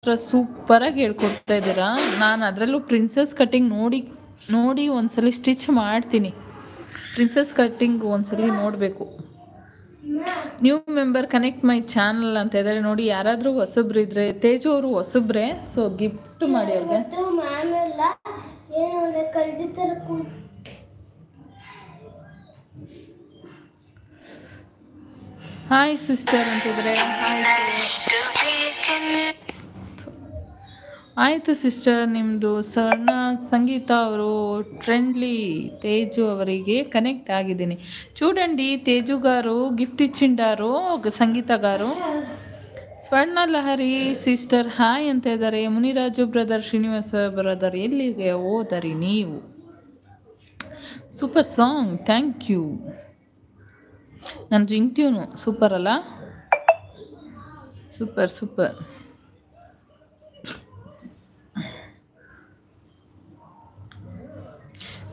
ಸೂಪರಾಗಿ ಹೇಳ್ಕೊಡ್ತಾ ಇದ್ದೀರಾ. ನಾನು ಅದರಲ್ಲೂ ಪ್ರಿನ್ಸಸ್ ಕಟ್ಟಿಂಗ್ ನೋಡಿ ಒಂದ್ಸಲಿ ಸ್ಟಿಚ್ ಮಾಡ್ತೀನಿ. ಪ್ರಿನ್ಸಸ್ ಕಟ್ಟಿಂಗ್ ಒಂದ್ಸಲಿ ನೋಡಬೇಕು. New member connect my channel ಅಂತ ಇದ್ದಾರೆ ನೋಡಿ. ಯಾರಾದರೂ ಹೊಸಬ್ರು ಇದ್ರೆ, ತೇಜು ಅವರು ಹೊಸಬ್ರೆ, ಸೊ ಗಿಫ್ಟ್ ಮಾಡಿ ಅವ್ರಿಗೆ. ಹಾಯ್ ಸಿಸ್ಟರ್ ಅಂತಿದ್ರೆ ಆಯಿತು ಸಿಸ್ಟರ್. ನಿಮ್ಮದು ಸಣ್ಣ ಸಂಗೀತ ಅವರು ట్రెండ్లీ తేజు ಅವರಿಗೆ కనెక్ట్ ಆಗಿದ್ದೀನಿ. చూడండి తేజు గారు గిఫ్ట్ ఇచ్చిండారు సంగీత గారు. ಸ್ವರ್ಣ ಲಹರಿ ಸಿಸ್ಟರ್ ಹಾಯ್ ಅಂತ ಇದ್ದಾರೆ. ಮುನಿರಾಜು ಬ್ರದರ್, ಶ್ರೀನಿವಾಸ ಬ್ರದರ್ ಎಲ್ಲಿಗೆ ಹೋದರಿ ನೀವು? Super song, thank you. ನನ್ನ ರಿಂಗ್ ಟ್ಯೂನು ಸೂಪರ್ ಅಲ್ಲ? Super super.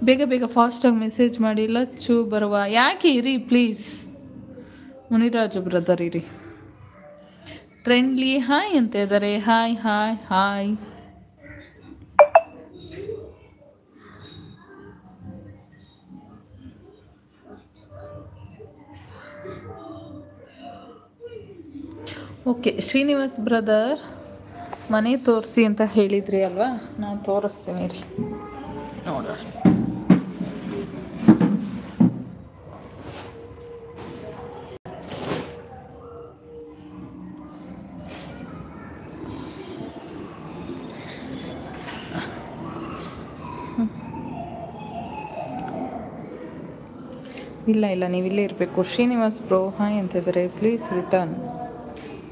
ಬೇಗ ಬೇಗ ಫಾಸ್ಟಾಗಿ ಮೆಸೇಜ್ ಮಾಡಿ. ಲಚ್ಚು ಬರುವ ಯಾಕೆ ಇರಿ ಪ್ಲೀಸ್. ಮುನಿರಾಜು ಬ್ರದರ್ ಇರಿ. ಟ್ರೆಂಡ್ಲಿ ಹಾಯ್ ಅಂತ ಇದ್ದಾರೆ. Hi hi hi. Okay Srinivas brother ಮನೆ ತೋರಿಸಿ ಅಂತ ಹೇಳಿದ್ರಿ ಅಲ್ವಾ, ನಾನು ತೋರಿಸ್ತೀನಿ ರೀ, ನೋಡೋಣ. ಇಲ್ಲ ಇಲ್ಲ, ನೀವಿಲ್ಲೇ ಇರಬೇಕು. ಶ್ರೀನಿವಾಸ್ ಬ್ರೋ ಹಾಯ್ ಅಂತಿದ್ದಾರೆ. ಪ್ಲೀಸ್ ರಿಟರ್ನ್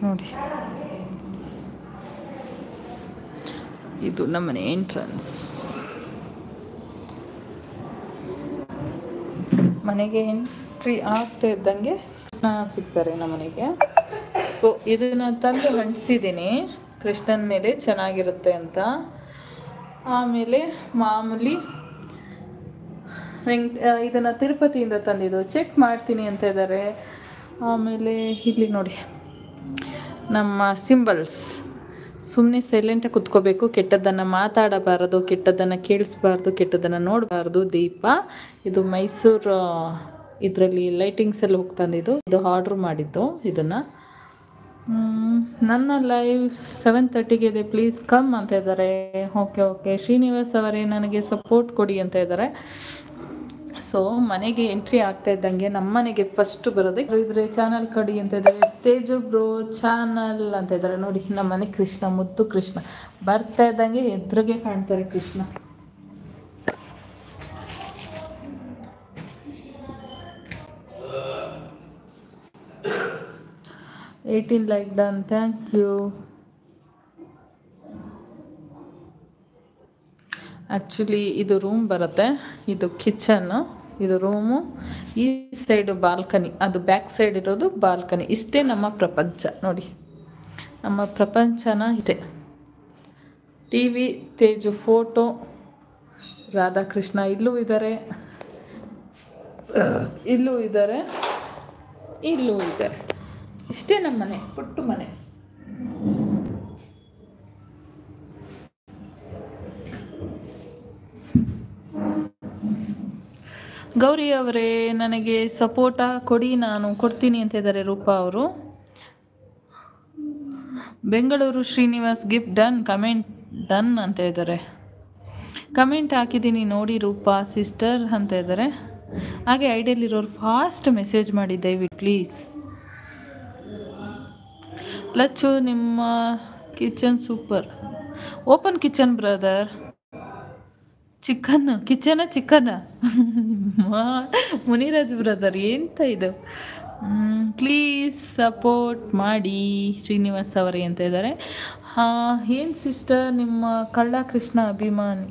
ನೋಡಿ. ಇದು ನಮ್ಮನೆ ಎಂಟ್ರನ್ಸ್. ಮನೆಗೆ ಎಂಟ್ರಿ ಆಗ್ತಾ ಇದ್ದಂಗೆ ಸಿಗ್ತಾರೆ ನಮ್ಮನೆಗೆ. ಸೊ ಇದನ್ನು ತಂದು ಅಂಟಿಸಿದ್ದೀನಿ ಕೃಷ್ಣನ ಮೇಲೆ, ಚೆನ್ನಾಗಿರುತ್ತೆ ಅಂತ. ಆಮೇಲೆ ಮಾಮೂಲಿ ಇದನ್ನು ತಿರುಪತಿಯಿಂದ ತಂದಿದ್ದು, ಚೆಕ್ ಮಾಡ್ತೀನಿ ಅಂತ ಇದ್ದಾರೆ. ಆಮೇಲೆ ಇಲ್ಲಿ ನೋಡಿ ನಮ್ಮ ಸಿಂಬಲ್ಸ್. ಸುಮ್ಮನೆ ಸೈಲೆಂಟಾಗಿ ಕುತ್ಕೋಬೇಕು, ಕೆಟ್ಟದ್ದನ್ನು ಮಾತಾಡಬಾರದು, ಕೆಟ್ಟದ್ದನ್ನು ಕೇಳಿಸ್ಬಾರ್ದು, ಕೆಟ್ಟದ್ದನ್ನು ನೋಡಬಾರ್ದು. ದೀಪ ಇದು ಮೈಸೂರು ಇದರಲ್ಲಿ ಲೈಟಿಂಗ್ಸಲ್ಲಿ ಹೋಗಿ ತಂದಿದ್ದು, ಇದು ಆರ್ಡ್ರ್ ಮಾಡಿದ್ದು. ಇದನ್ನು ನನ್ನ ಲೈವ್ 7:30ಗೆ ಇದೆ, ಪ್ಲೀಸ್ ಕಮ್ ಅಂತ ಇದ್ದಾರೆ. ಓಕೆ ಓಕೆ ಶ್ರೀನಿವಾಸ್ ಅವರೇ ನನಗೆ ಸಪೋರ್ಟ್ ಕೊಡಿ ಅಂತ ಇದ್ದಾರೆ. ಸೊ ಮನೆಗೆ ಎಂಟ್ರಿ ಆಗ್ತಾ ಇದ್ದಂಗೆ ನಮ್ಮ ಮನೆಗೆ ಫಸ್ಟ್ ಬರೋದೆ ಇದ್ರೆ ಚಾನಲ್ ಕಡಿ ಅಂತ ಇದ್ದಾರೆ. ತೇಜು ಬ್ರೋ ಚಾನಲ್ ಅಂತ ಇದ್ದಾರೆ ನೋಡಿ. ನಮ್ಮ ಮನೆ ಕೃಷ್ಣ, ಮುದ್ದು ಕೃಷ್ಣ ಬರ್ತಾ ಇದ್ದಂಗೆ ಎದುರಿಗೆ ಕಾಣ್ತಾರೆ Krishna. Eighteen like done, thank you. Actually ಇದು ರೂಮ್ ಬರುತ್ತೆ, ಇದು ಕಿಚನ್ನು, ಇದು ರೂಮು, ಈ ಸೈಡು ಬಾಲ್ಕನಿ, ಅದು ಬ್ಯಾಕ್ ಸೈಡ್ ಇರೋದು ಬಾಲ್ಕನಿ. ಇಷ್ಟೇ ನಮ್ಮ ಪ್ರಪಂಚ ನೋಡಿ. ನಮ್ಮ ಪ್ರಪಂಚನ ಇದೆ. TV, Teju photo, Radhakrishna ಇಲ್ಲೂ ಇದ್ದಾರೆ, ಇಲ್ಲೂ ಇದ್ದಾರೆ, ಇಲ್ಲೂ ಇದ್ದಾರೆ. ಇಷ್ಟೇ ನಮ್ಮ ಮನೆ, ಪುಟ್ಟು ಮನೆ. ಗೌರಿ ಅವರೇ ನನಗೆ ಸಪೋರ್ಟ ಕೊಡಿ, ನಾನು ಕೊಡ್ತೀನಿ ಅಂತ ಇದ್ದಾರೆ ರೂಪಾ ಅವರು. Bengaluru Srinivas gift done, comment done ಅಂತ ಇದ್ದಾರೆ. ಕಮೆಂಟ್ ಹಾಕಿದ್ದೀನಿ ನೋಡಿ ರೂಪಾ ಸಿಸ್ಟರ್ ಅಂತ ಇದ್ದಾರೆ. ಹಾಗೆ ಐಡಿಯಲ್ಲಿರೋರು ಫಾಸ್ಟ್ ಮೆಸೇಜ್ ಮಾಡಿ ದಯವಿಟ್ಟು ಪ್ಲೀಸ್. ಲಚ್ಚು ನಿಮ್ಮ kitchen super. Open kitchen brother. Chicken chicken Muniraj brother ಎಂತ ಇದು. ಪ್ಲೀಸ್ ಸಪೋರ್ಟ್ ಮಾಡಿ ಶ್ರೀನಿವಾಸ್ ಅವರೇ ಅಂತ ಇದ್ದಾರೆ. ಏನು ಸಿಸ್ಟರ್ ನಿಮ್ಮ ಕಳ್ಳ ಕೃಷ್ಣ ಅಭಿಮಾನಿ?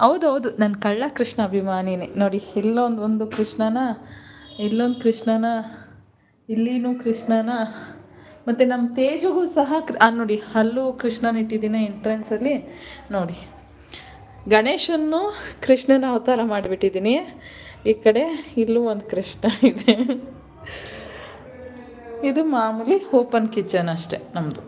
ಹೌದೌದು, ನನ್ನ ಕಳ್ಳ ಕೃಷ್ಣ ಅಭಿಮಾನಿನೇ ನೋಡಿ. ಇಲ್ಲೊಂದು ಕೃಷ್ಣನ, ಇಲ್ಲೊಂದು ಕೃಷ್ಣನ, ಇಲ್ಲಿನೂ ಕೃಷ್ಣನ, ಮತ್ತು ನಮ್ಮ ತೇಜುಗೂ ಸಹ ನೋಡಿ ಅಲ್ಲೂ ಕೃಷ್ಣನ ಇಟ್ಟಿದ್ದೀನಿ ಎಂಟ್ರೆನ್ಸಲ್ಲಿ ನೋಡಿ. ಗಣೇಶನ್ನು ಕೃಷ್ಣನ ಅವತಾರ ಮಾಡಿಬಿಟ್ಟಿದ್ದೀನಿ. ಈ ಕಡೆ ಇಲ್ಲೂ ಒಂದು ಕೃಷ್ಣ ಇದೆ. ಇದು ಮಾಮೂಲಿ ಓಪನ್ ಕಿಚನ್ ಅಷ್ಟೇ ನಮ್ಮದು.